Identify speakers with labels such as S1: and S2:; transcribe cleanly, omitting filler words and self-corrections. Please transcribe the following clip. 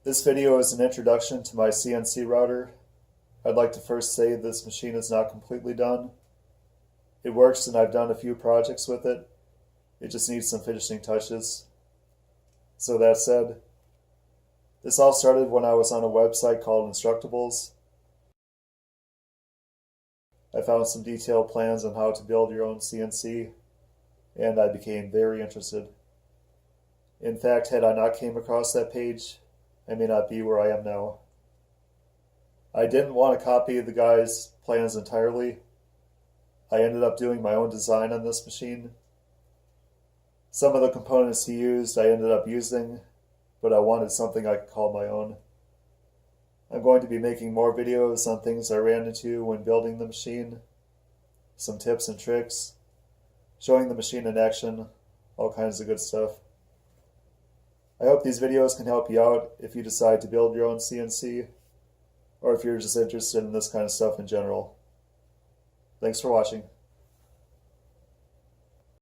S1: This video is an introduction to my CNC router. I'd like to first say this machine is not completely done. It works and I've done a few projects with it. It just needs some finishing touches. So that said, this all started when I was on a website called Instructables. I found some detailed plans on how to build your own CNC, and I became very interested. In fact, had I not came across that page, I may not be where I am now. I didn't want to copy the guy's plans entirely. I ended up doing my own design on this machine. Some of the components he used I ended up using, but I wanted something I could call my own. I'm going to be making more videos on things I ran into when building the machine, some tips and tricks, showing the machine in action, all kinds of good stuff. I hope these videos can help you out if you decide to build your own CNC, or if you're just interested in this kind of stuff in general. Thanks for watching.